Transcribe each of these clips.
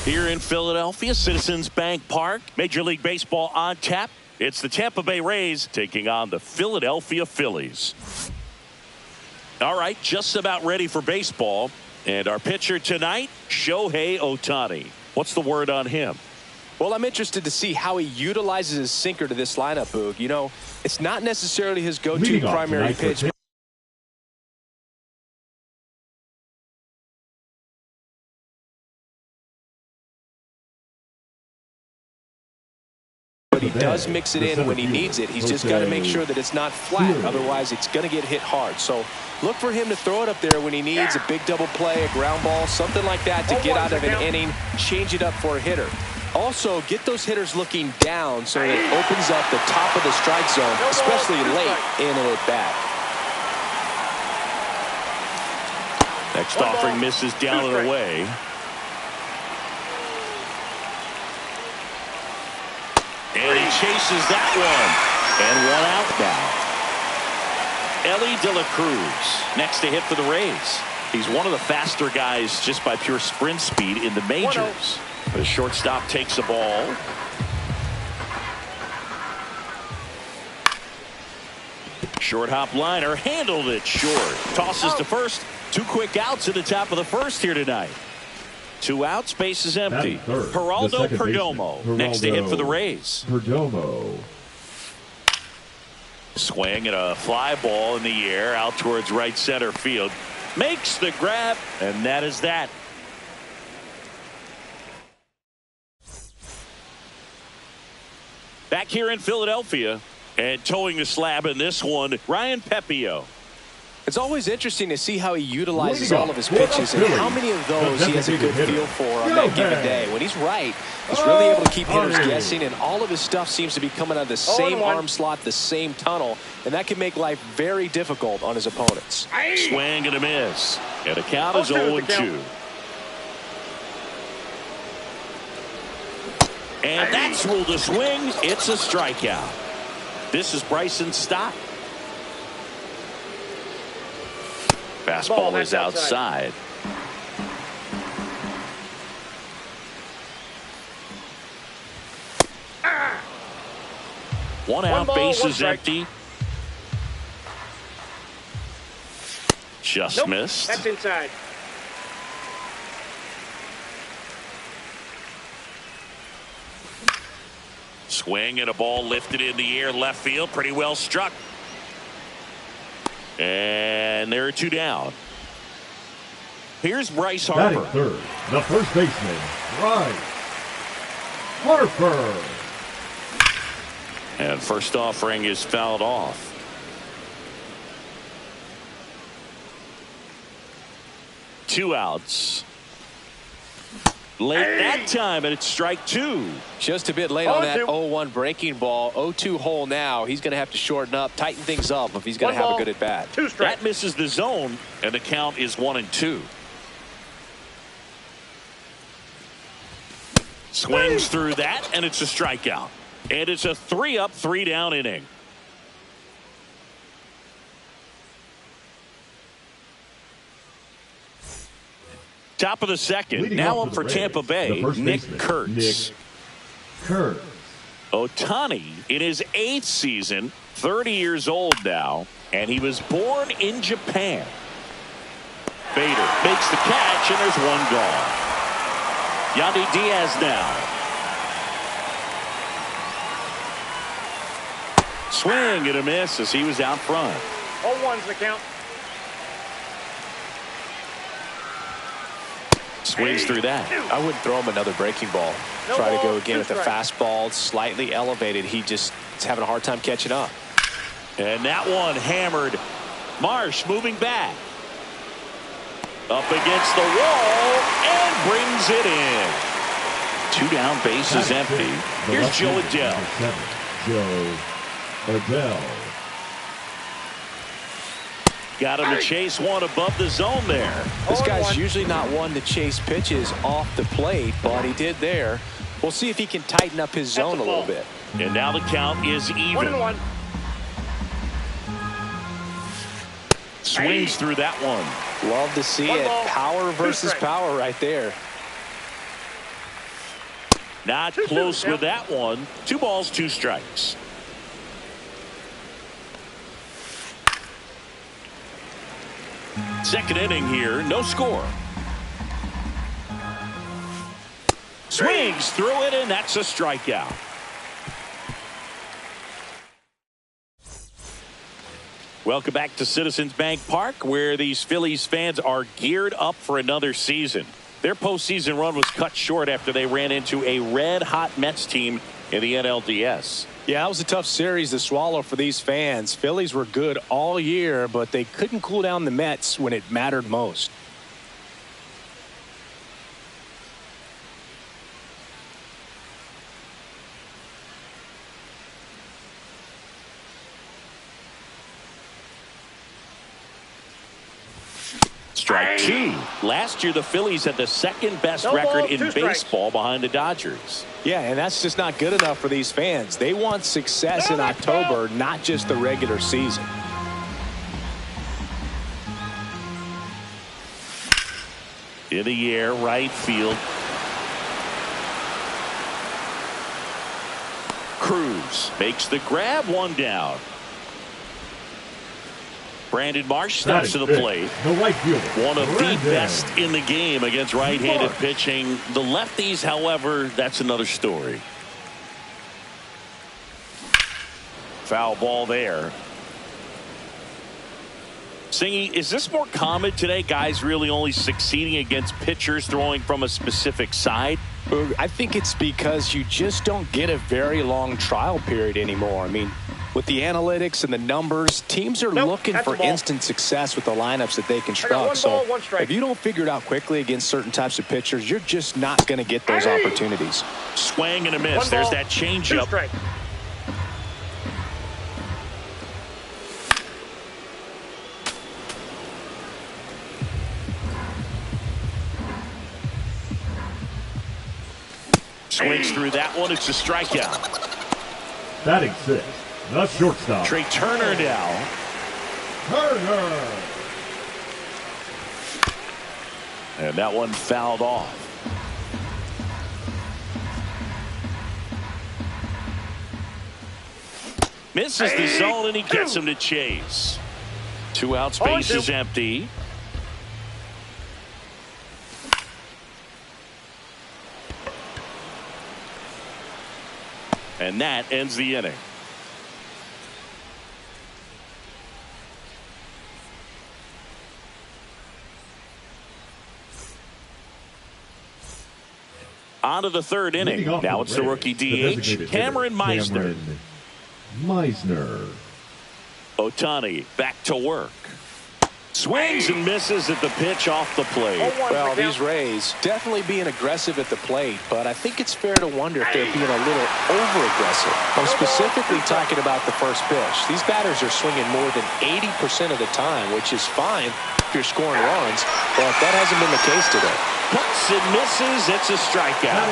Here in Philadelphia, Citizens Bank Park, Major League Baseball on tap. It's the Tampa Bay Rays taking on the Philadelphia Phillies. All right, just about ready for baseball. And our pitcher tonight, Shohei Ohtani. What's the word on him? Well, I'm interested to see how he utilizes his sinker to this lineup, Boog. You know, it's not necessarily his go-to primary pitch. But he does mix it in when he needs it. He's just got to make sure that it's not flat. Otherwise, it's going to get hit hard. So look for him to throw it up there when he needs a big double play, a ground ball, something like that to get out of an inning, change it up for a hitter. Also, get those hitters looking down so that it opens up the top of the strike zone, especially late in an at-bat. Next offering misses down and away. And he chases that one. And one out now. Ellie De La Cruz next to hit for the Rays. He's one of the faster guys just by pure sprint speed in the majors. The shortstop takes the ball. Short hop liner, handled it short. Tosses to first. 2 quick outs at the top of the first here tonight. 2 outs, base is empty. Geraldo Perdomo next to hit for the Rays. Perdomo. Swing and a fly ball in the air out towards right center field. Makes the grab, and that is that. Back here in Philadelphia, and towing the slab in this one, Ryan Pepio. It's always interesting to see how he utilizes all of his pitches and how many of those he has a good feel for on that given day. When he's right, he's really able to keep hitters guessing, and all of his stuff seems to be coming out of the same arm slot, the same tunnel, and that can make life very difficult on his opponents. Swing and a miss. And the count is 0-2. And that's ruled a swing. It's a strikeout. This is Bryson Stott. Fastball is outside. One out, base is empty. Just missed. That's inside. Swing and a ball lifted in the air, left field, pretty well struck. And there are 2 down. Here's Bryce Harper. Batting third, the first baseman, Bryce Harper. And first offering is fouled off. Two outs. Late that time, and it's strike 2. Just a bit late on that 0-1 breaking ball. 0-2 hole now. He's going to have to shorten up, tighten things up if he's going to have a good at bat. That misses the zone, and the count is 1-2. Swings through that, and it's a strikeout. And it's a 3-up, 3-down inning. Top of the second. Leading now up up for for the Tampa Rays, Bay, Nick baseman, Kurtz. Nick Kurtz. Ohtani in his 8th season, 30 years old now, and he was born in Japan. Bader makes the catch, and there's one gone. Yandy Diaz now. Swing and a miss as he was out front. 0-1's the count. Swings through that. I wouldn't throw him another breaking ball. Try to go again with a fastball, slightly elevated. He just is having a hard time catching up. And that one hammered. Marsh moving back. Up against the wall and brings it in. 2 down, base is empty. Here's Joe Adell. Joe Adell. Got him to chase one above the zone there. This guy's usually not one to chase pitches off the plate, but he did there. We'll see if he can tighten up his zone a little bit. And now the count is even. 1-1. Swings through that one. Love to see it. Power versus power right there. Not close with that one. 2 balls, 2 strikes. Second inning here, no score. Swings through it, and that's a strikeout. Welcome back to Citizens Bank Park, where these Phillies fans are geared up for another season. Their postseason run was cut short after they ran into a red-hot Mets team in the NLDS. Yeah, that was a tough series to swallow for these fans. Phillies were good all year, but they couldn't cool down the Mets when it mattered most. Strike 2. Last year, the Phillies had the second best record in baseball behind the Dodgers. Yeah, and that's just not good enough for these fans. They want success in October, not just the regular season. In the air, right field. Cruz makes the grab, 1 down. Brandon Marsh steps to the plate. The right fielder, one of the best in the game against right-handed pitching. The lefties, however, that's another story. Foul ball there. Singy, is this more common today? Guys really only succeeding against pitchers throwing from a specific side? I think it's because you just don't get a very long trial period anymore. I mean, with the analytics and the numbers, teams are looking for instant success with the lineups that they construct. So if you don't figure it out quickly against certain types of pitchers, you're just not going to get those opportunities. Swing and a miss. There's that changeup. Swings through that one. It's a strikeout. Batting 6. The shortstop. Trey Turner now. Turner. And that one fouled off. Misses the zone, and he gets him to chase. 2 outs, base is empty. And that ends the inning. On to the 3rd inning. Now it's the rookie DH, Cameron Meisner. Ohtani back to work. Swings and misses at the pitch off the plate. Well, these Rays definitely being aggressive at the plate, but I think it's fair to wonder if they're being a little over-aggressive. I'm specifically talking about the first pitch. These batters are swinging more than 80% of the time, which is fine if you're scoring runs, but that hasn't been the case today. Puts and misses. It's a strikeout.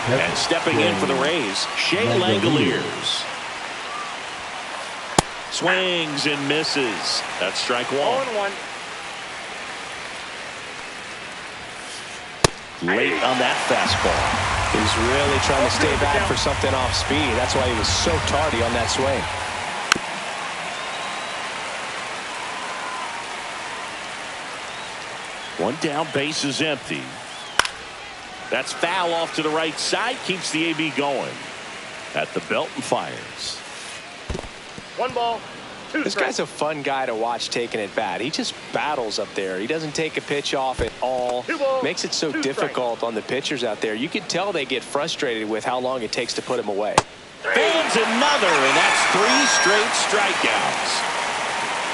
And stepping in for the Rays, Shea Langoliers. Swings and misses. That's strike 1. Late on that fastball. He's really trying to stay back for something off speed. That's why he was so tardy on that swing. One down, base is empty. That's foul off to the right side. Keeps the AB going. At the belt and fires. 1 ball. This guy's a fun guy to watch taking at bat. He just battles up there. He doesn't take a pitch off at all. Makes it so difficult on the pitchers out there. You can tell they get frustrated with how long it takes to put him away. Fans another, and that's 3 straight strikeouts.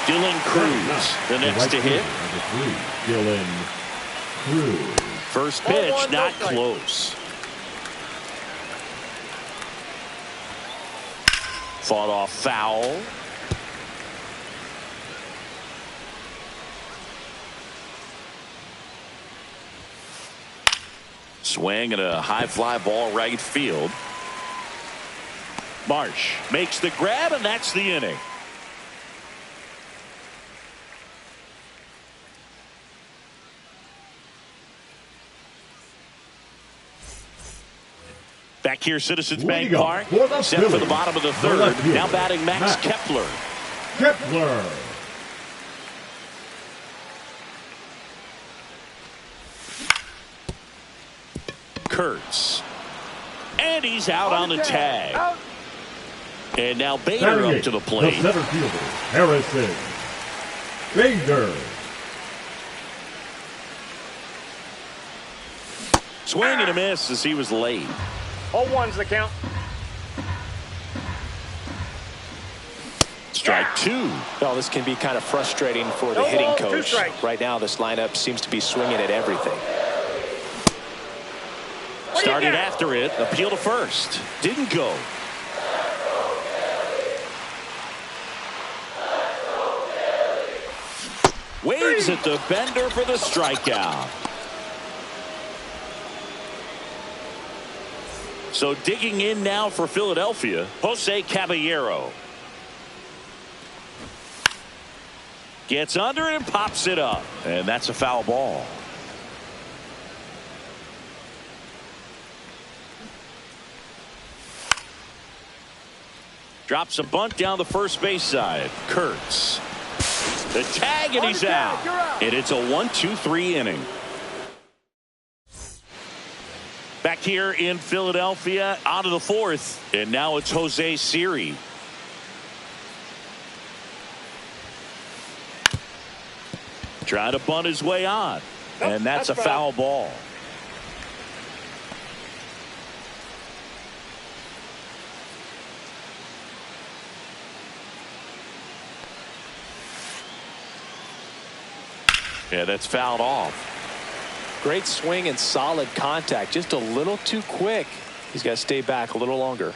Dylan Cruz, the next to hit. Dylan Cruz. First pitch, not close. Fought off foul. Swing and a high fly ball right field. Marsh makes the grab, and that's the inning. Back here, Citizens Bank Liga Park. for the Set for the Phillies. bottom of the The third. left fielder, Now batting Max Kepler. Kepler. Kurtz. And he's out on the tag. Out. And now Bader up to the plate. The center fielder, Harrison. Bader. Swing and a miss as he was late. 0-1's the count. Strike two. Well, this can be kind of frustrating for the No hitting ball, 2 coach. strikes. Right now, this lineup seems to be swinging at everything. Started got? after it. Appeal to first. Didn't go. Waves at the bender for the strikeout. So digging in now for Philadelphia, Jose Caballero. Gets under it and pops it up. And that's a foul ball. Drops a bunt down the first base side. Kurtz. The tag, and he's out. And it's a 1-2-3 inning. Back here in Philadelphia, out of the fourth. And now it's Jose Siri. Trying to bunt his way on. And that's a foul ball. Yeah, that's fouled off. Great swing and solid contact. Just a little too quick. He's got to stay back a little longer.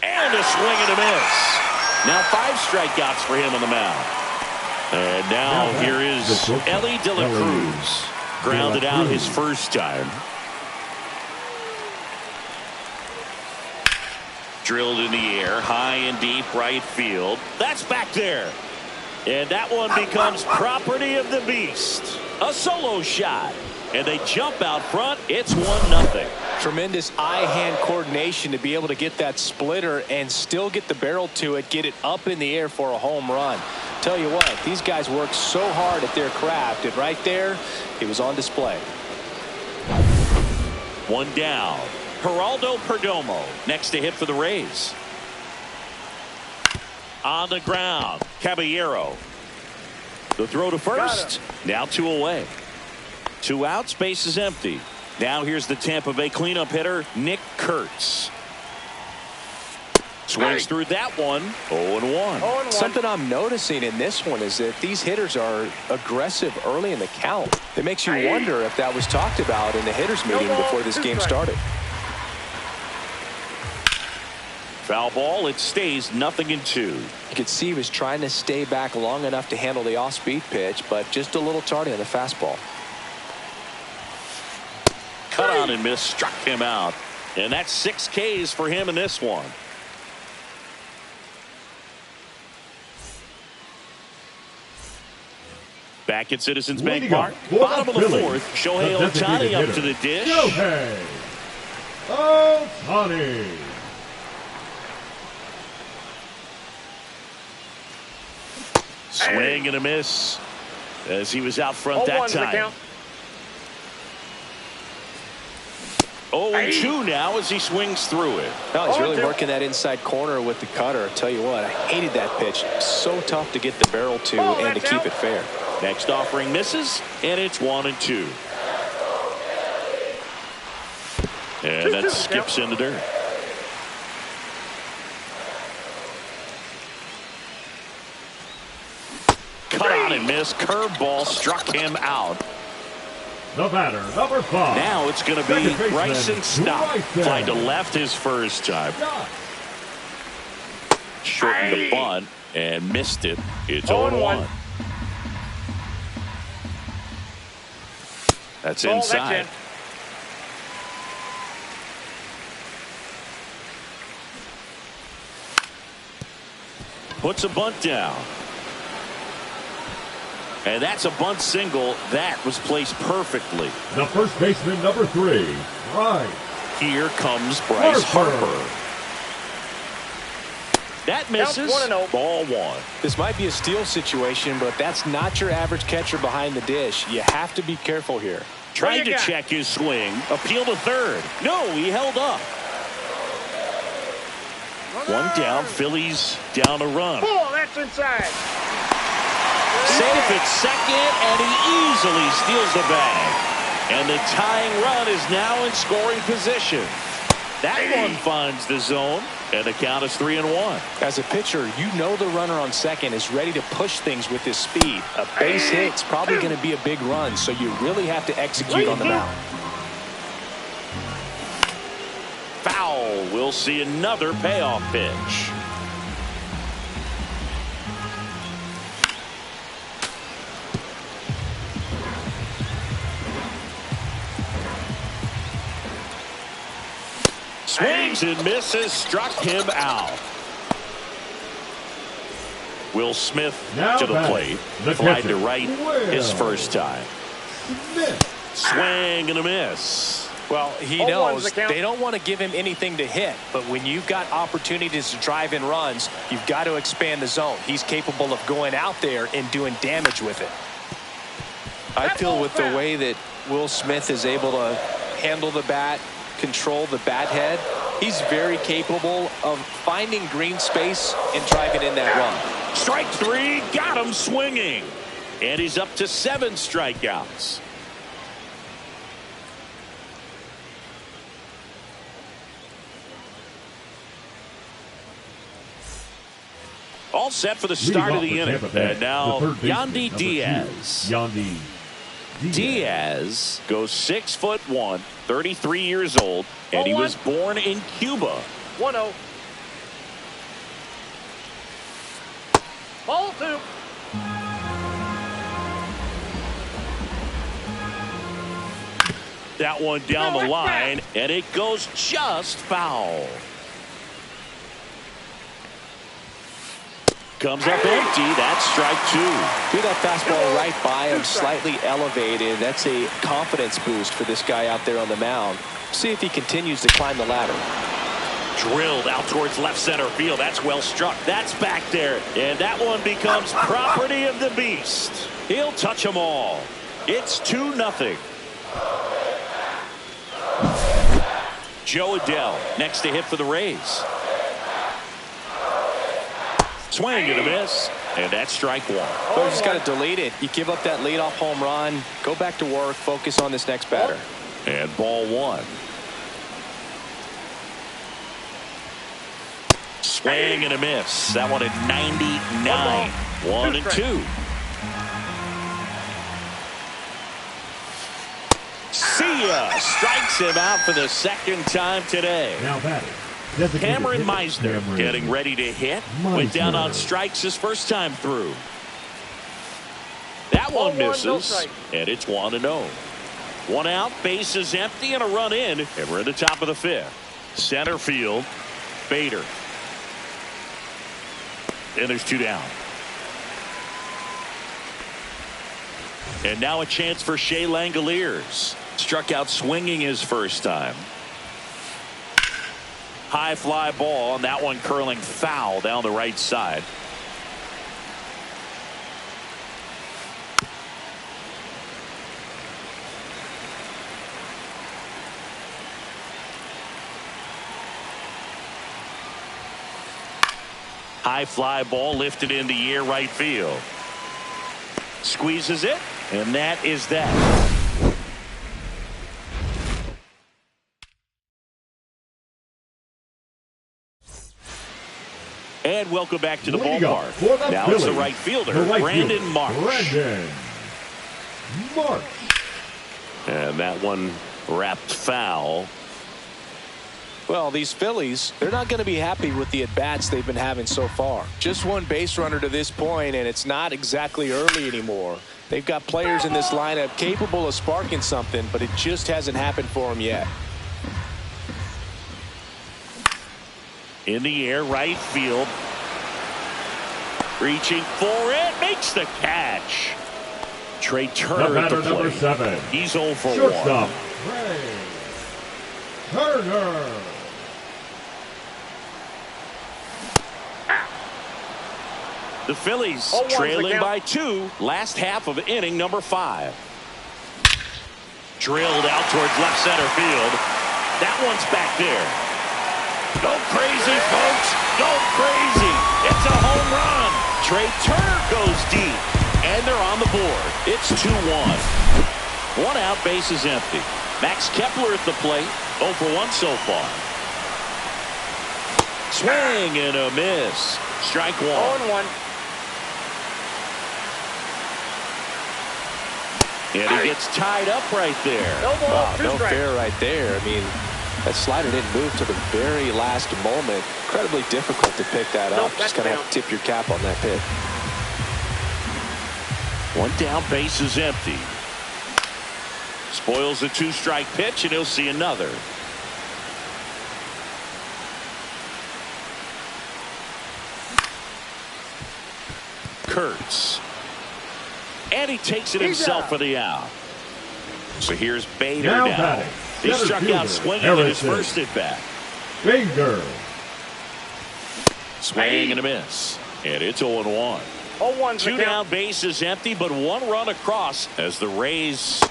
And a swing and a miss. Now 5 strikeouts for him on the mound. And now here is Ellie De La Cruz. Grounded out his first time. Drilled in the air, high and deep right field. That's back there. And that one becomes property of the beast. A solo shot. And they jump out front. It's 1-0. Tremendous eye-hand coordination to be able to get that splitter and still get the barrel to it, get it up in the air for a home run. Tell you what, these guys work so hard at their craft, and right there, it was on display. 1 down. Geraldo Perdomo next to hit for the Rays. On the ground, Caballero. The throw to first. Now 2 away. 2 outs, base is empty. Now here's the Tampa Bay cleanup hitter, Nick Kurtz. Swings through that one. 0-1. Something I'm noticing in this one is that these hitters are aggressive early in the count. It makes you wonder if that was talked about in the hitters meeting before this game started. Foul ball. It stays 0-2. You could see he was trying to stay back long enough to handle the off-speed pitch, but just a little tardy on the fastball. Cut on and miss, struck him out. And that's 6 Ks for him in this one. Back at Citizens Bank Park, bottom of the fourth, Shohei Ohtani up to the dish. Shohei Ohtani. Swing and a miss as he was out front that time. 0-2 now as he swings through it. No, he's really working that inside corner with the cutter. I tell you what, I hated that pitch. So tough to get the barrel to and to keep it fair. Next offering misses, and it's 1-2. And that skips in the dirt. Cut on and miss. Curveball struck him out. The batter, number 5. Now it's going to be Bryson Stott. Fly to left his first time. Shortened the bunt and missed it. It's 0-1. That's inside. Puts a bunt down. And that's a bunt single that was placed perfectly. The first baseman, number 3, right Here comes Bryce Harper. That misses. Ball 1. This might be a steal situation, but that's not your average catcher behind the dish. You have to be careful here. Trying to check his swing. Appeal to third. No, he held up. One down. Phillies down a run. Oh, that's inside. Safe at second, and he easily steals the bag. And the tying run is now in scoring position. That one finds the zone, and the count is 3-1. As a pitcher, you know the runner on second is ready to push things with his speed. A base hit's probably going to be a big run, so you really have to execute on the mound. Foul. We'll see another payoff pitch. Swings and misses, struck him out. Will Smith to the plate. Fly to right his first time. Swing and a miss. Well, he knows they don't want to give him anything to hit, but when you've got opportunities to drive in runs, you've got to expand the zone. He's capable of going out there and doing damage with it. I feel with the way that Will Smith is able to handle the bat, control the bat head, he's very capable of finding green space and driving in that run. Strike 3, got him swinging. And he's up to 7 strikeouts. All set for the start of the inning. And now Yandy Diaz. Diaz goes 6'1", 33 years old, and he was born in Cuba. 1-0. Ball 2. That one down the line, and it goes just foul. Comes up empty. That's strike 2. Threw that fastball right by him, slightly elevated. That's a confidence boost for this guy out there on the mound. See if he continues to climb the ladder. Drilled out towards left center field. That's well struck. That's back there. And that one becomes property of the beast. He'll touch them all. It's 2-0. Joe Adell next to hit for the Rays. Swing and a miss, and that's strike 1. So you just got to delete it. You give up that leadoff home run, go back to work, focus on this next batter. And ball 1. Swing and a miss. That one at 99. 1-2. See ya. Strikes him out for the second time today. Now batting. Cameron Meisner getting ready to hit. Went down on strikes his first time through. That one misses, and it's 1-0. 1 out, bases empty, and a run in, and we're in the top of the 5th. Center field, Bader. And there's 2 down. And now a chance for Shea Langoliers. Struck out swinging his first time. High fly ball, and that one curling foul down the right side. High fly ball lifted in the air right field. Squeezes it, and that is that. And welcome back to the ballpark. Now it's the right fielder, Brandon Marsh. And that one wrapped foul. Well, these Phillies, they're not going to be happy with the at-bats they've been having so far. Just one base runner to this point, and it's not exactly early anymore. They've got players in this lineup capable of sparking something, but it just hasn't happened for them yet. In the air, right field. Reaching for it, makes the catch. Trey Turner at the plate. Number 7. He's 0 for Shortstop. 1. Turner. The Phillies 0-1's the trailing count. by 2. Last half of inning number 5. Drilled out towards left center field. That one's back there. Go crazy, folks. Go crazy. It's a home run. Trey Turner goes deep. And they're on the board. It's 2-1. 1 out, base is empty. Max Kepler at the plate. 0 for 1 so far. Swing and a miss. Strike 1. 0-1. And he gets tied up right there. No ball, Wow, 2 no strikes. fair right there. I mean, that slider didn't move to the very last moment. Incredibly difficult to pick that Nope, up. that's Just kind of have down. to tip your cap on that pitch. 1 down, base is empty. Spoils the 2-strike pitch, and he'll see another. Kurtz. And he takes it himself for the out. So here's Bader Now down. batting, He center struck out fielder, swinging in his Harrison. first at bat. Bader. Swing and a miss. And it's 0-1. 0-1's the 2 count. down, base is empty, but 1 run across as the Rays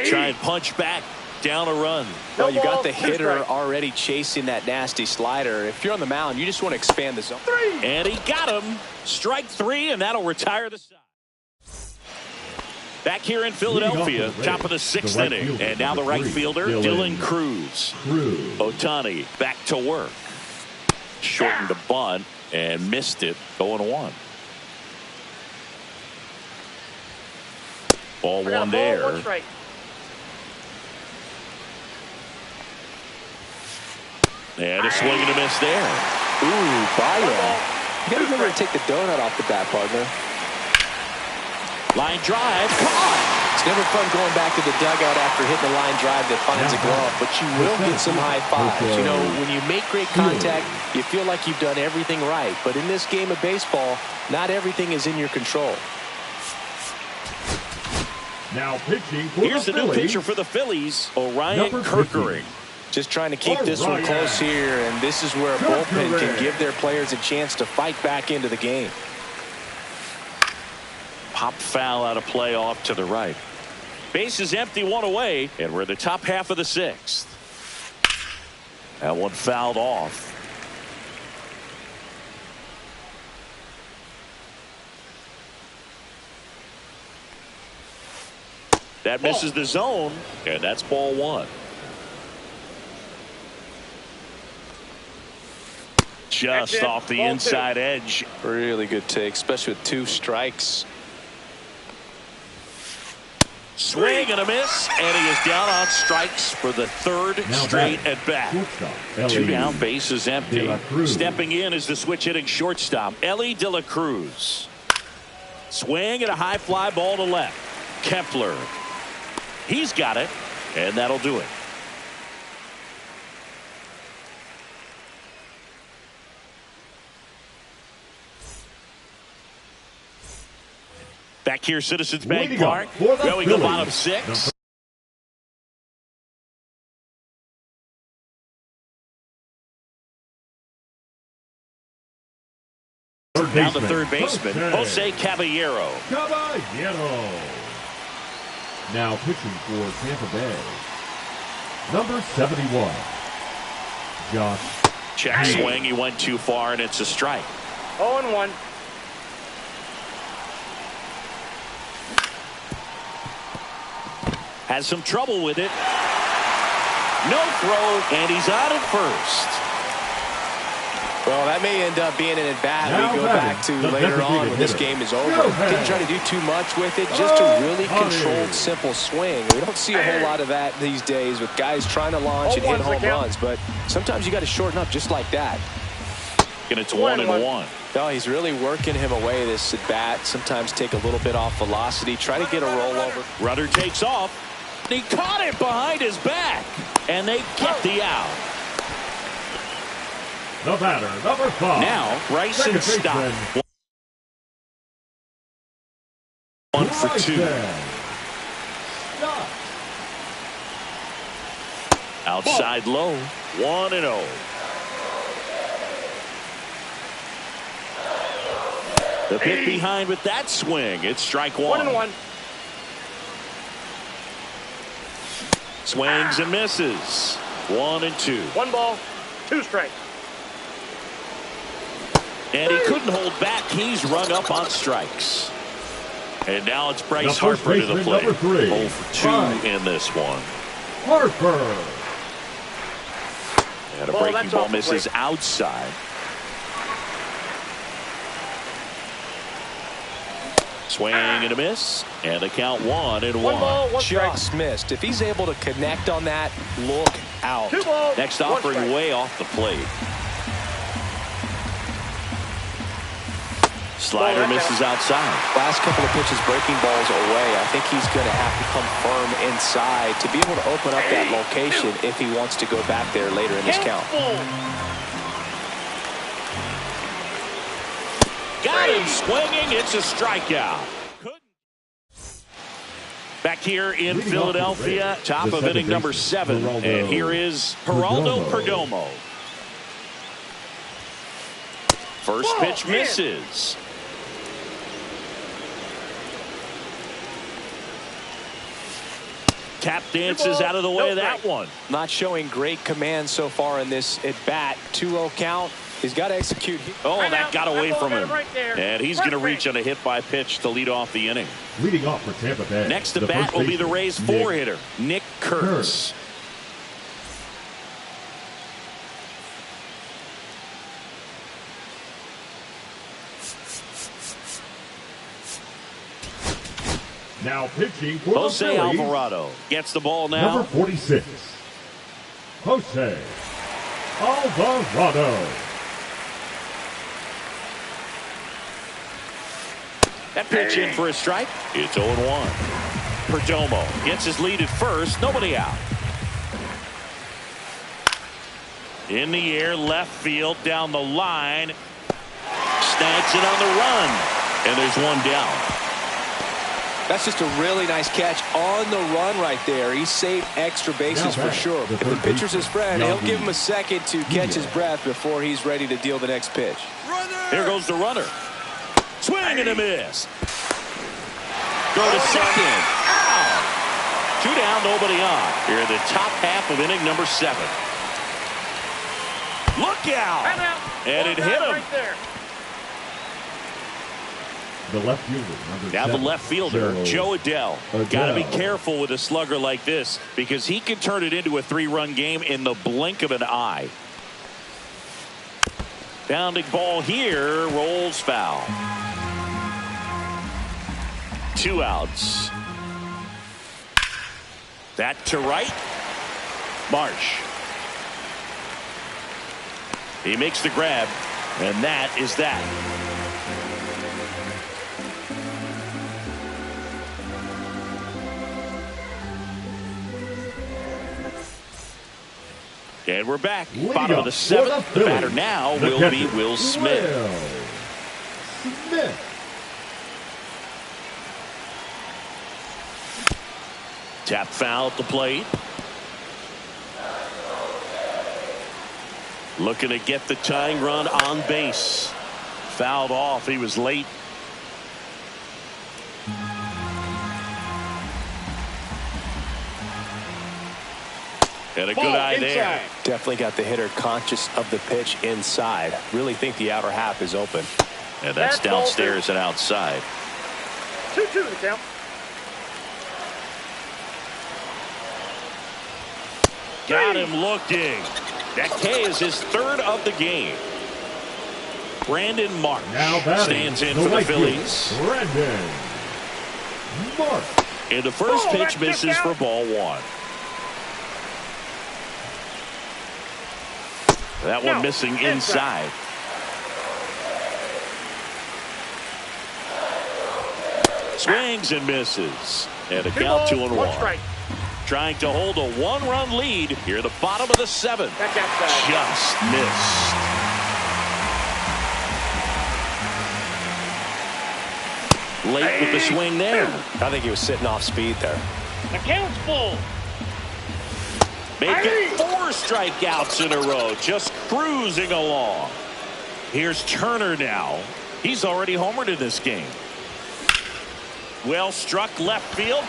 try and punch back down a run. No Well, you ball, got the 2 hitter strikes. already chasing that nasty slider. If you're on the mound, you just want to expand the zone. 3. And he got him. Strike 3, and that'll retire the side. Back here in Philadelphia, Leading off the top of the Rays, 6th the right inning. fielder, And now the right number 3, fielder, Dylan Cruz. Otani back to work. Shortened the bunt and missed it. 0-1. Ball I got a 1 ball, there. 1 strike. And a swing and a miss there. Ooh, fire. One ball, You got to remember to take the donut off the bat, partner. Line drive. Caught. It's never fun going back to the dugout after hitting a line drive that finds a glove, but you will get some high fives. You know, when you make great contact, you feel like you've done everything right. But in this game of baseball, not everything is in your control. Now pitching for Here's the new Phillies, pitcher for the Phillies, Orion number 50. Kerkering. Just trying to keep this one close here, and this is where a bullpen can give their players a chance to fight back into the game. Pop foul out of play off to the right. Base is empty, 1 away, and we're in the top half of the 6th. That one fouled off. That misses the zone, and that's ball 1. Just That's it. off the Ball 2. inside edge. Really good take, especially with 2 strikes. Swing and a miss, and he is down on strikes for the 3rd Now straight batting, at bat. shortstop, 2 Ellie down, base is empty. De La Cruz. Stepping in is the switch hitting shortstop, Ellie De La Cruz. Swing and a high fly ball to left. Kepler. He's got it, and that'll do it. Back here, Citizens Bank Leading Park. off for the Going to Phillies, bottom 6. Now the third baseman, Jose Caballero. Now pitching for Tampa Bay, number 71, Josh. Check swing. He went too far, and it's a strike. 0-1. Has some trouble with it. No throw, and he's out at first. Well, that may end up being an at-bat Now we go batting, back to the later on when this hitter. game is over. Go ahead. Didn't try to do too much with it, just a really Honey. controlled, simple swing. We don't see a whole lot of that these days with guys trying to launch and hit 0-1's the home count. runs, but sometimes you got to shorten up just like that. And it's 1-1. No, he's really working him away this at-bat. Sometimes take a little bit off velocity, try to get a rollover. Rudder takes off. He caught it behind his back, and they get the out. The batter, number 5. Now Bryson Second Stott. baseman, 1 for 2. Bryson Stott. Out Outside low, 1-0. The pick behind with that swing. It's strike one. 1-1. Swings and misses. 1-2. 1 ball, 2 strikes. And he couldn't hold back. He's rung up on strikes. And now it's Bryce The first Harper to the baseman, plate. number 3. 0 for 2 in this one. Harper. And a Ball, breaking that's ball off the misses plate. outside. Swing and a miss. And the count 1-1. 1 ball, 1 strike. Just missed. If he's able to connect on that, look out. 2 balls, Next 1 offering strike. way off the plate. Slider misses outside. Last couple of pitches breaking balls away. I think he's going to have to come firm inside to be able to open up that location if he wants to go back there later in this count. Got him swinging. It's a strikeout. Back here in Leading Philadelphia, off the top the of inning number 7. And here is Geraldo Perdomo. First pitch misses. Tap dances out of the way of that one. Not showing great command so far in this at bat. 2-0 count. He's got to execute. Oh, that got away from him. Right there. And he's going to reach on a hit by pitch to lead off the inning. Leading off for Tampa Bay. Next to the bat first will be the baseman, Rays' Nick 4-hitter, Nick Kurtz. Now pitching for Jose the Phillies, Alvarado gets the ball now. number 46. Jose Alvarado. That pitch in for a strike. It's 0-1. Perdomo gets his lead at first. Nobody out. In the air, left field, down the line. Snags it on the run. And there's one down. That's just a really nice catch on the run right there. He saved extra bases for sure. If the pitcher's his friend, he'll give him a second to catch his breath before he's ready to deal the next pitch. Here goes the runner. Swing and a miss. Go to second. Out. 2 down, nobody on. Here in the top half of inning number 7. Look out. And it hit him. Right there. The left fielder, number Now the 7, left fielder, Joe Adele. Got to be careful with a slugger like this because he can turn it into a 3-run game in the blink of an eye. Bounding ball here, rolls foul. 2 outs. That to right. Marsh. He makes the grab, and that is that. And we're back. Bottom of the 7th. The batter now will be Will Smith. Tap foul at the plate. Looking to get the tying run on base. Fouled off. He was late. And a good eye there. Definitely got the hitter conscious of the pitch inside. Really think the outer half is open. And that's downstairs and outside. 2-2 the count. Got him looking. That K is his 3rd of the game. Brandon Marsh stands in for the Phillies. Brandon Marsh. And the first pitch misses for ball 1. That one missing inside. Swings and misses. And a count 2-1. Trying to hold a 1-run lead here at the bottom of the 7th. Just missed. Late with the swing there. I think he was sitting off speed there. The count's full. making 4 strikeouts in a row, just cruising along. Here's Turner now. He's already homered in this game. Well struck left field.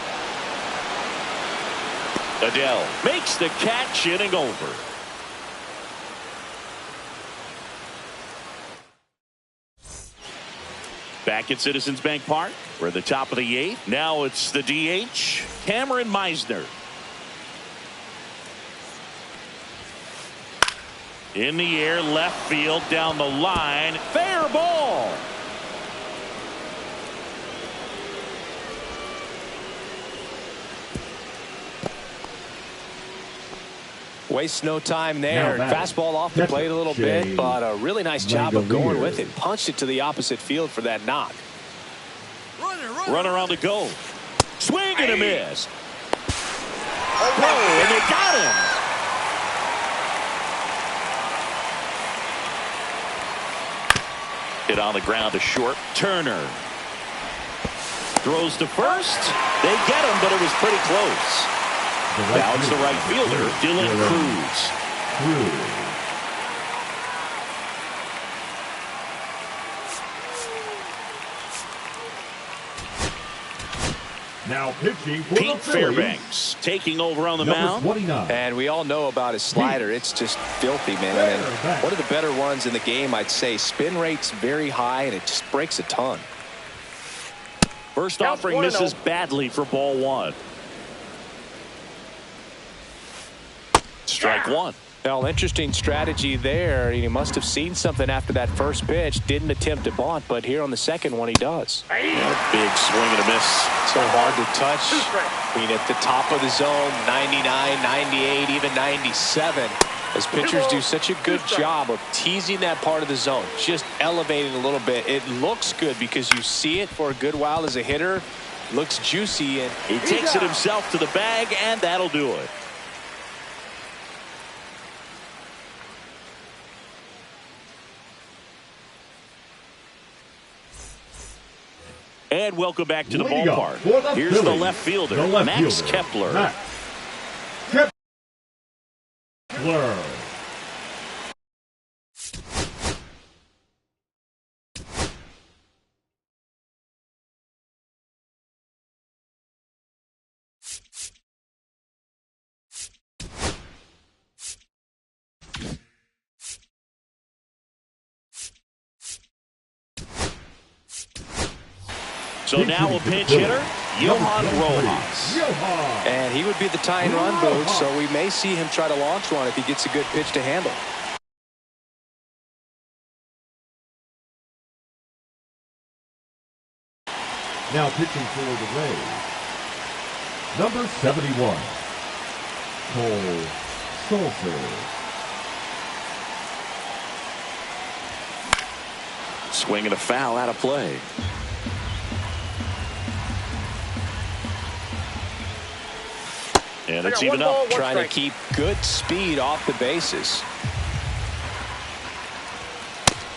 Adele makes the catch, inning over. Back at Citizens Bank Park, we're at the top of the 8th. Now it's the DH, Cameron Meisner. In the air, left field, down the line, fair ball. Wastes no time there. Fastball off the plate a little bit, but a really nice job of going with it. Punched it to the opposite field for that knock. Runner on the go. Swing and a miss. Oh, and they got him. Hit on the ground to short. Turner throws to first. They get him, but it was pretty close. Now it's the right fielder, Dylan Cruz. Now pitching for Pete the Phillies, Fairbanks taking over on the mound. 29. And we all know about his slider. It's just filthy, man. And one of the better ones in the game, I'd say. Spin rate's very high, and it just breaks a ton. First offering misses badly for ball 1. Strike 1. Well, interesting strategy there. He must have seen something after that first pitch. Didn't attempt to bunt, but here on the second one he does. Big swing and a miss. So hard to touch. I mean, at the top of the zone, 99, 98, even 97. As pitchers do such a good job of teasing that part of the zone, just elevating a little bit. It looks good because you see it for a good while as a hitter. Looks juicy, and he takes it himself to the bag, and that'll do it. And welcome back to the Liga ballpark. Here's Phillies, the left fielder, Max Kepler. Max Kepler. So now a pinch hitter, Johan Rojas. And he would be the tying run boot, so we may see him try to launch one if he gets a good pitch to handle. Now pitching for the Rays, number 71, Cole Sulser. Swing and a foul out of play. And it's even up. Trying to keep good speed off the bases.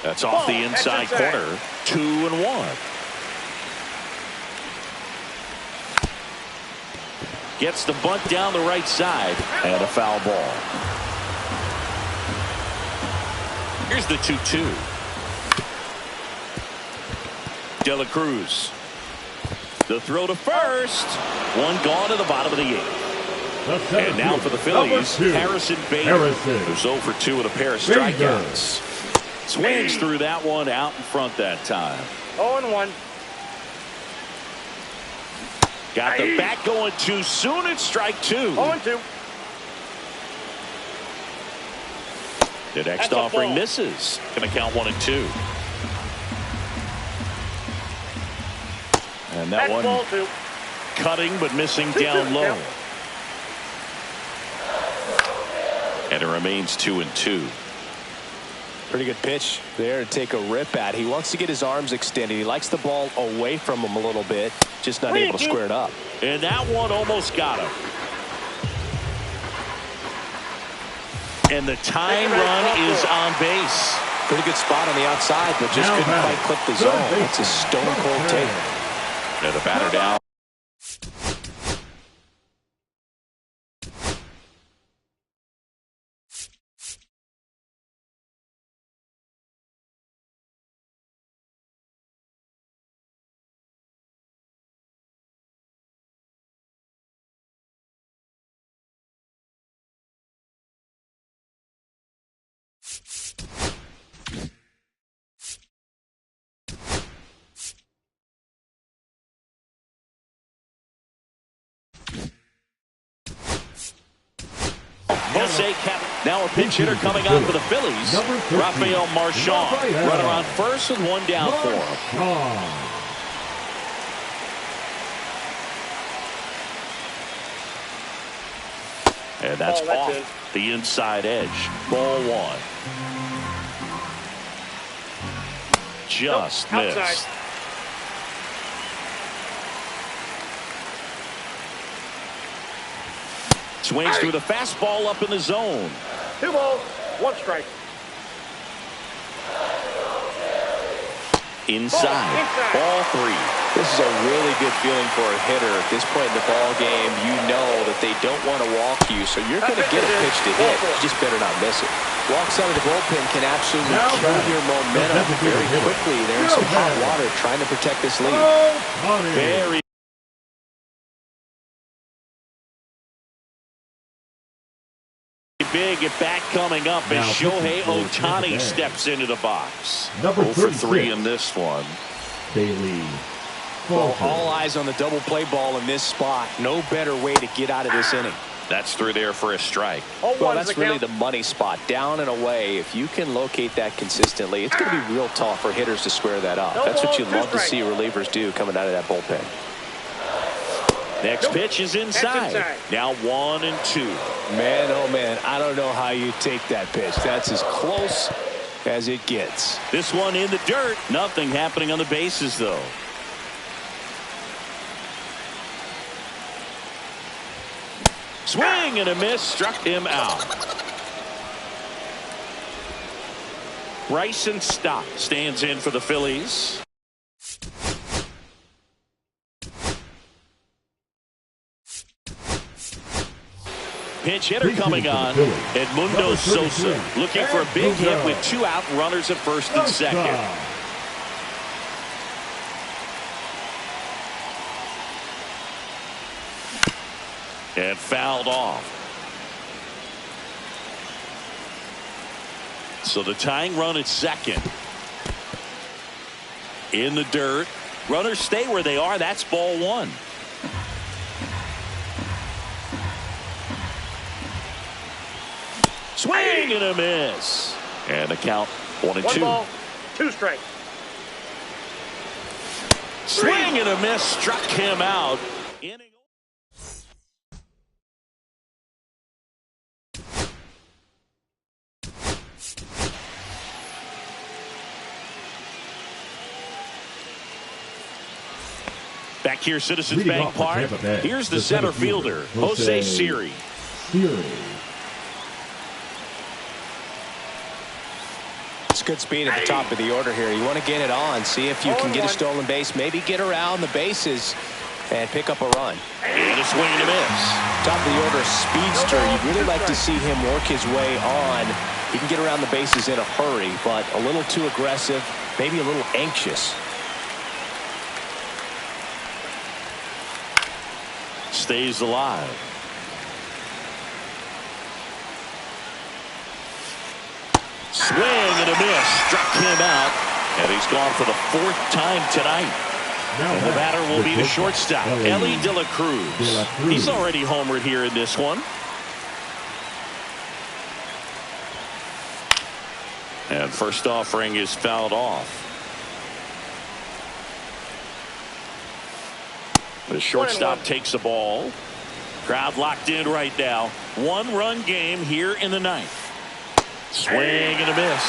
That's off the inside corner. 2-1. Gets the bunt down the right side. And a foul ball. Here's the 2-2. De La Cruz. The throw to first. One gone to the bottom of the 8th. And now for the Phillies, Harrison Bader, who's 0 for 2 with a pair of strikeouts. Swings through that one out in front that time. 0-1. Got the bat going too soon. It's strike 2. 0-2. The next offering misses. Going to count 1 and 2. And that one cutting but missing down low. And it remains 2-2. Pretty good pitch there to take a rip at. He wants to get his arms extended. He likes the ball away from him a little bit, just not able to square it up. And that one almost got him. And the tying run is on base. Pretty good spot on the outside, but just couldn't quite clip the zone. It's a stone cold take. And the batter down. sake. Now a pinch hitter coming on for the Phillies. Rafael Marchand. Runner on first and one down for him. And that's off the inside edge. Ball one. Just missed. Outside. Swings through the fastball up in the zone. 2 balls, 1 strike. Inside. Ball 3. This is a really good feeling for a hitter at this point in the ball game. You know that they don't want to walk you, so you're going to get a pitch to hit. You just better not miss it. Walks out of the bullpen can absolutely kill your momentum very quickly. They're in some hot water trying to protect this lead. Very big at bat coming up as Shohei Ohtani steps into the box. 0 for 3 in this one. Bailey. Well, all eyes on the double play ball in this spot. No better way to get out of this inning. That's through there for a strike. Well, that's really the money spot. Down and away. If you can locate that consistently, it's going to be real tough for hitters to square that up. That's what you love to see relievers do coming out of that bullpen. Next pitch is inside. Now 1 and 2. Man, oh man, I don't know how you take that pitch. That's as close as it gets. This one in the dirt. Nothing happening on the bases, though. Swing and a miss. Struck him out. Bryson Stott stands in for the Phillies. Pinch hitter coming on. Edmundo Sosa looking for a big hit with 2 out, runners at first and second. And fouled off. So the tying run at second. In the dirt. Runners stay where they are. That's ball 1. Swing and a miss. And the count 1 and 2. 1 ball, 2 strikes. Swing and a miss. Struck him out. Back here, Citizens Bank Park. Here's the center fielder, Jose Siri. It's good speed at the top of the order here. You want to get it on, see if you can get a stolen base, maybe get around the bases and pick up a run. And a swing and a miss. Top of the order, speedster. You'd really like to see him work his way on. He can get around the bases in a hurry, but a little too aggressive, maybe a little anxious. Stays alive. Swing and a miss. Struck him out. And he's gone for the 4th time tonight. And the batter will be the shortstop, Ellie De La Cruz. He's already homered here in this one. And first offering is fouled off. The shortstop takes the ball. Crowd locked in right now. 1-run game here in the 9th. Swing and a miss.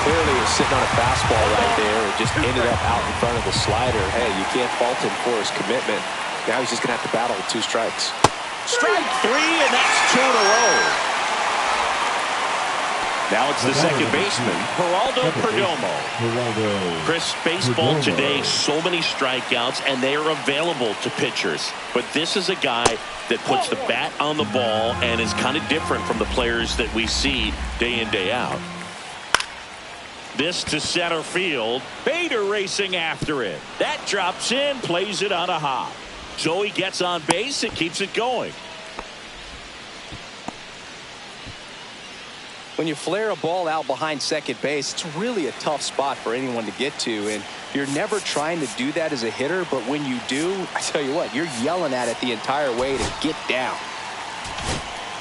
Clearly he was sitting on a fastball right there. It just ended up out in front of the slider. Hey, you can't fault him for his commitment. Now he's just going to have to battle with 2 strikes. Strike 3, and that's 2 in a row. Now it's the second baseman, Geraldo Perdomo. Chris, baseball today, so many strikeouts, and they are available to pitchers. But this is a guy that puts the bat on the ball and is kind of different from the players that we see day in, day out. This to center field. Bader racing after it. That drops in, plays it on a hop. So he gets on base and keeps it going. When you flare a ball out behind second base, it's really a tough spot for anyone to get to, and you're never trying to do that as a hitter, but when you do, I tell you what, you're yelling at it the entire way to get down.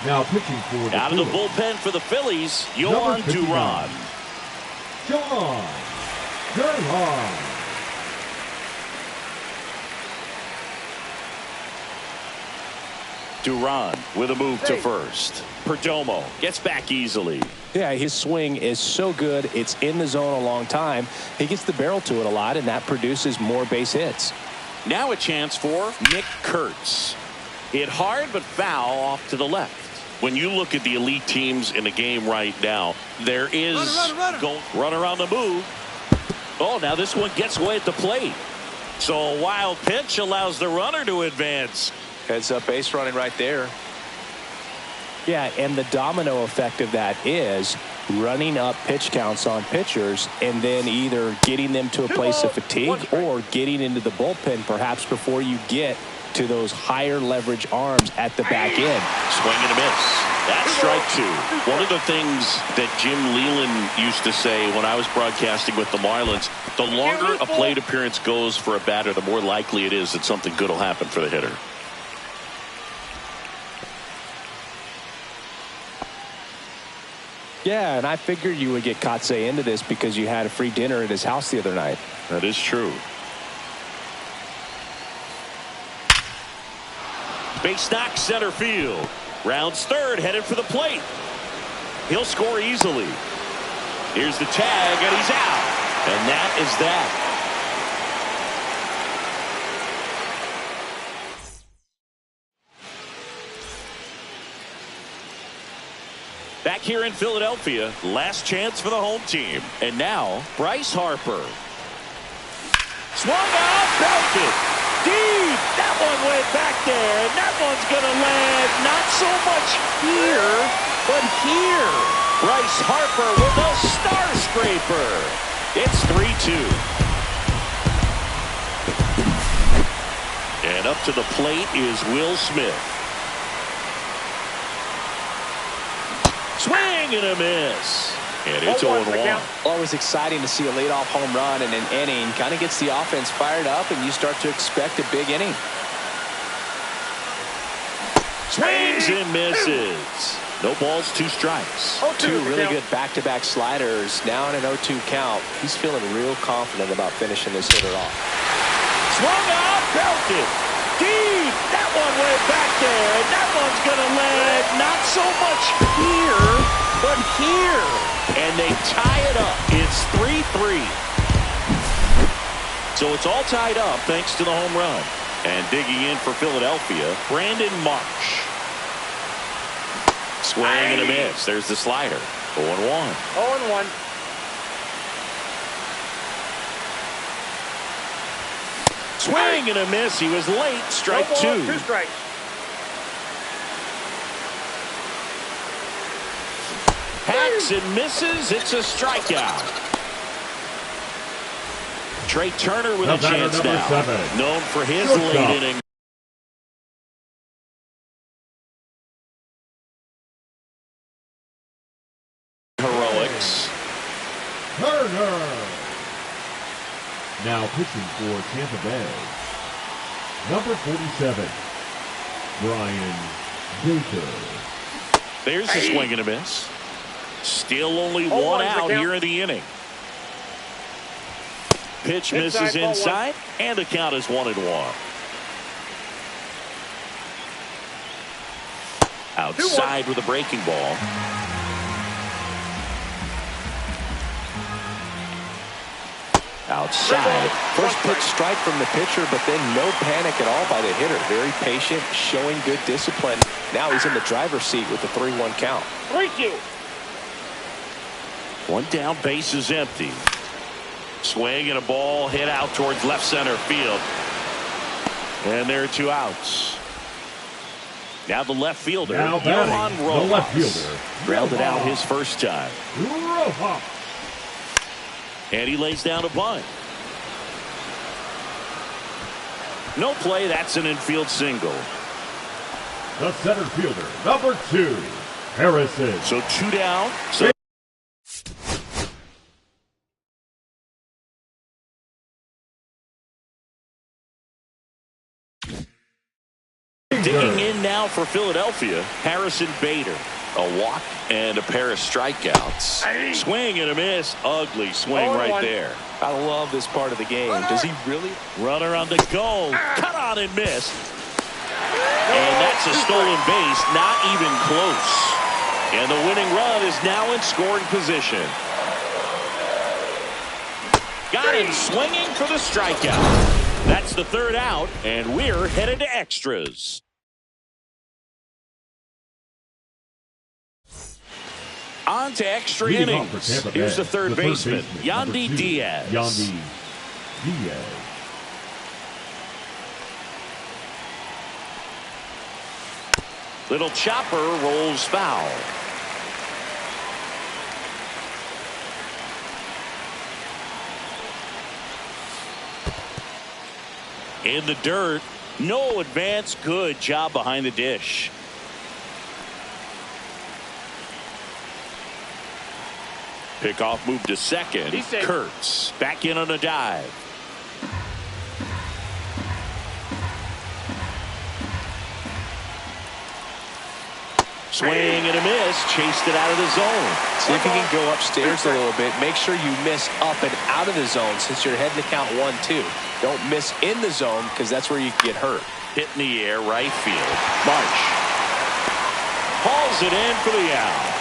Now pitching for the Out of the Phillies, bullpen for the Phillies, Number Yohan 59. Duran. John Duran. Duran with a move to first. Perdomo gets back easily. Yeah, his swing is so good. It's in the zone a long time. He gets the barrel to it a lot, and that produces more base hits. Now a chance for Nick Kurtz. Hit hard but foul off to the left. When you look at the elite teams in the game right now, there is runner on the move. Oh, now this one gets away at the plate. So a wild pitch allows the runner to advance. Heads up base running right there. Yeah, and the domino effect of that is running up pitch counts on pitchers and then either getting them to a place of fatigue or getting into the bullpen perhaps before you get to those higher leverage arms at the back end. Swing and a miss. That's strike two. One of the things that Jim Leyland used to say when I was broadcasting with the Marlins, the longer a plate appearance goes for a batter, the more likely it is that something good will happen for the hitter. Yeah, and I figured you would get Kotsay into this because you had a free dinner at his house the other night. That is true. Base knock center field. Rounds third, headed for the plate. He'll score easily. Here's the tag, and he's out. And that is that. Back here in Philadelphia, last chance for the home team. And now, Bryce Harper. Swung out, belted. Deep. That one went back there, and that one's going to land not so much here, but here. Bryce Harper with a star scraper. It's 3-2. And up to the plate is Will Smith. Swing and a miss. And it's 0-1. Always exciting to see a leadoff home run in an inning. Kind of gets the offense fired up, and you start to expect a big inning. Swings and misses. No balls, 2 strikes. Two really good back-to-back sliders. Now in an 0-2 count. He's feeling real confident about finishing this hitter off. Swung out, belted. Deep. That one went back there, and that one's going to land not so much here, but here. And they tie it up. It's 3-3. So it's all tied up thanks to the home run. And digging in for Philadelphia, Brandon Marsh. Swing and a miss. There's the slider. 0-1. 0-1. Swing and a miss. He was late. Strike No ball, 2. 2 strikes. Hacks and misses. It's a strikeout. Trey Turner with a chance now. 7. Known for his Shortstop. late inning. Heroics. Turner. Now pitching for Tampa Bay, number 47, Brian Baker. There's a swing and a miss. Still only one out here in the inning. Pitch misses inside, and the count is 1-1. Outside with a breaking ball. Outside. First pitch strike from the pitcher, but then no panic at all by the hitter. Very patient, showing good discipline. Now he's in the driver's seat with the 3-1 count. 3-2. One down, base is empty. Swing and a ball hit out towards left center field. And there are 2 outs. Now the left fielder, Yohan The Rojas. left fielder, Grounded out his first time. Rojas. And he lays down a bunt. No play, that's an infield single. The center fielder, number 2, Harrison. So 2 down. So digging in now for Philadelphia, Harrison Bader. A walk and a pair of strikeouts. Swing and a miss. Ugly swing right there. I love this part of the game. Does he really? Runner on the go. Cut on and miss. And that's a stolen base. Not even close. And the winning run is now in scoring position. Got him swinging for the strikeout. That's the third out, and we're headed to extras. On to extra innings. Here's the third baseman, Yandy Diaz. Yandy Diaz. Little chopper rolls foul. In the dirt. No advance. Good job behind the dish. Pickoff move to second. Kurtz back in on a dive. Swing and a miss. Chased it out of the zone. See if you can go upstairs a little bit. Make sure you miss up and out of the zone since you're heading to count 1-2. Don't miss in the zone because that's where you can get hurt. Hit in the air, right field. March hauls it in for the out.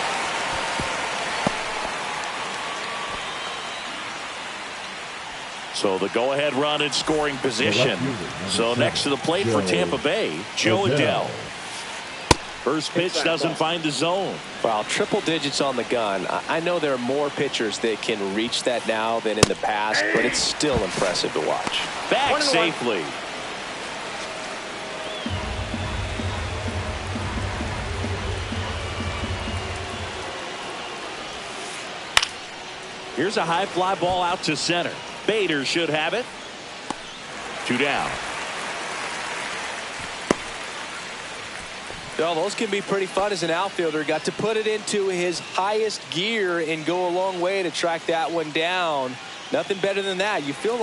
So the go-ahead run in scoring position. So next to the plate for Tampa Bay, Joe Adell. First pitch doesn't find the zone. Wow, triple digits on the gun. I know there are more pitchers that can reach that now than in the past, but it's still impressive to watch. Back safely. Here's a high fly ball out to center. Bader should have it. 2 down. Well, those can be pretty fun as an outfielder. Got to put it into his highest gear and go a long way to track that one down. Nothing better than that. You feel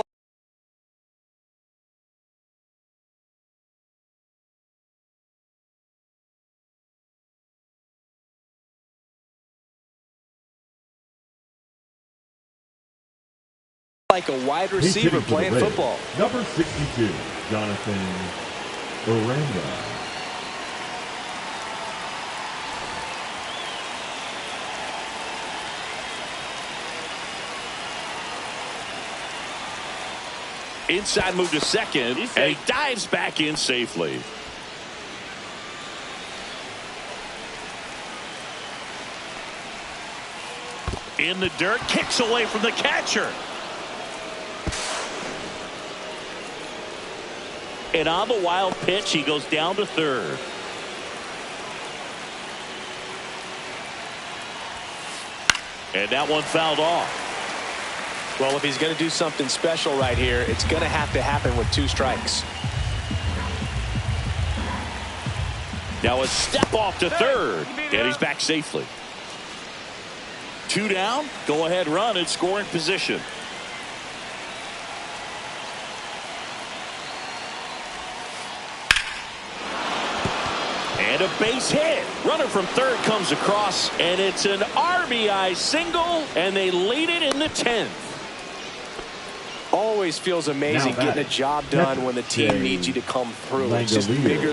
like a wide receiver playing football. Number 62, Jonathan Oranda. Inside move to second, and he dives back in safely. In the dirt, kicks away from the catcher. And on the wild pitch, he goes down to third. And that one fouled off. Well, if he's going to do something special right here, it's going to happen with 2 strikes. Now a step off to third, and he's back safely. 2 down, go ahead run in scoring position. And a base hit. Runner from third comes across, and it's an RBI single, and they lead it in the 10th. Always feels amazing getting a job done when the team needs you to come through. It's just bigger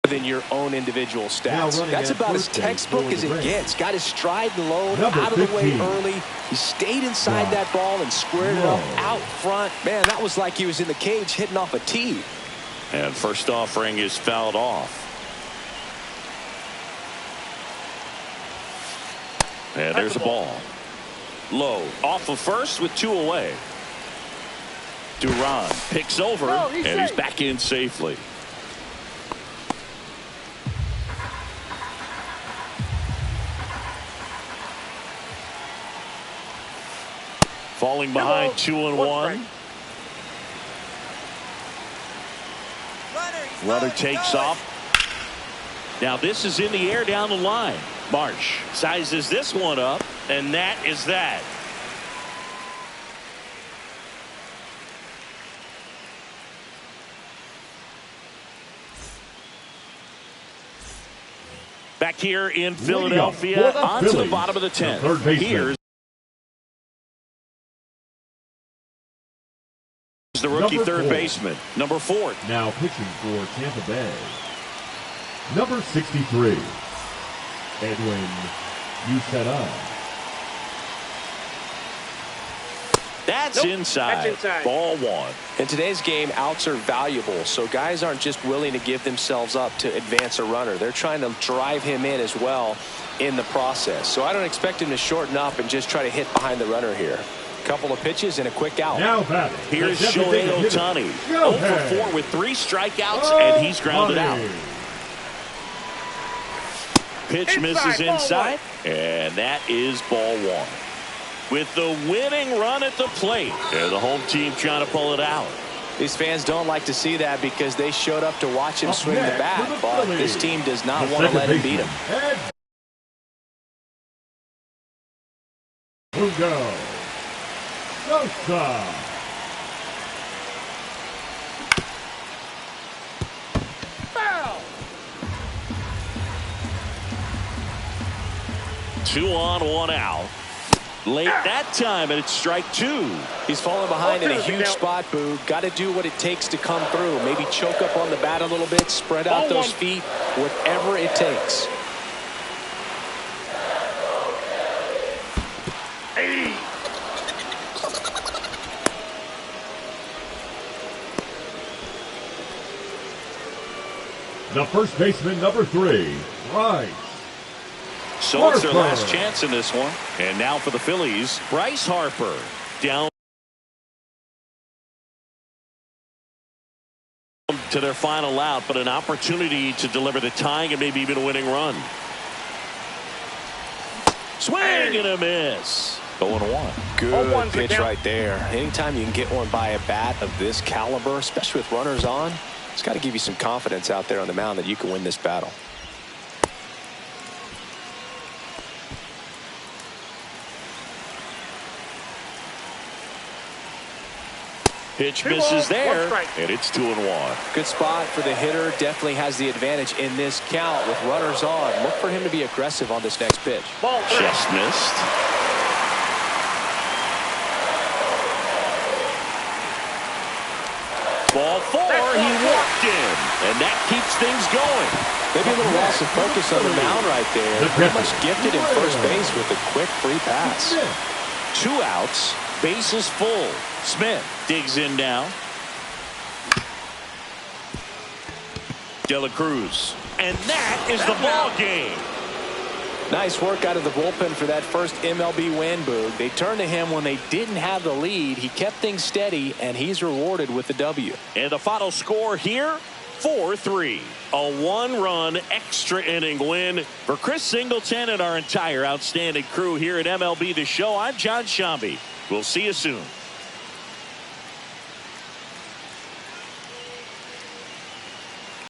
than your own individual stats. That's about as textbook as it gets. Got his stride and load out of the way early. He stayed inside that ball and squared it up out front. Man, that was like he was in the cage hitting off a tee. And first offering is fouled off. And there's a ball. Low off of first with 2 away. Duran picks over, and he's back in safely. Falling behind 2-1. Runner takes off. Now this is in the air down the line. March sizes this one up, and that is that. Back here in Philadelphia, on to the bottom of the 10th. Here's the rookie third baseman, number 4. Now pitching for Tampa Bay, number 63, Edwin Uceta. That's inside. Ball 1. In today's game, outs are valuable, so guys aren't just willing to give themselves up to advance a runner. They're trying to drive him in as well in the process. So I don't expect him to shorten up and just try to hit behind the runner here. Couple of pitches and a quick out. Now batting. Here's Shohei Ohtani. 0 for 4 with 3 strikeouts, and he's grounded out. Pitch misses inside, and that is ball 1. With the winning run at the plate, and the home team trying to pull it out. These fans don't like to see that because they showed up to watch him swing the bat, but this team does not want to let him beat him. Hugo Sosa. Foul. 2 on, 1 out. Late that time, and it's strike 2. He's falling behind in a huge spot, Boog. Got to do what it takes to come through. Maybe choke up on the bat a little bit, spread out those feet, whatever it takes. The first baseman, number 3, Bryce. So it's their last chance in this one. And now for the Phillies, Bryce Harper down to their final out, but an opportunity to deliver the tying and maybe even a winning run. Swing and a miss. 0-1. Good pitch right there. Anytime you can get one by a bat of this caliber, especially with runners on, it's got to give you some confidence out there on the mound that you can win this battle. Pitch misses there, and it's 2-1. Good spot for the hitter. Definitely has the advantage in this count with runners on. Look for him to be aggressive on this next pitch. Just missed. Ball 4, he walked in, and that keeps things going. Maybe a little loss of focus on the mound right there. Pretty much gifted in first base with a quick free pass. 2 outs, bases full. Smith digs in now. De La Cruz, and that is the ball game. Nice work out of the bullpen for that first MLB win, Boog. They turned to him when they didn't have the lead. He kept things steady, and he's rewarded with the W. And the final score here, 4-3. A 1-run extra inning win for Chris Singleton and our entire outstanding crew here at MLB The Show. I'm John Shambi. We'll see you soon.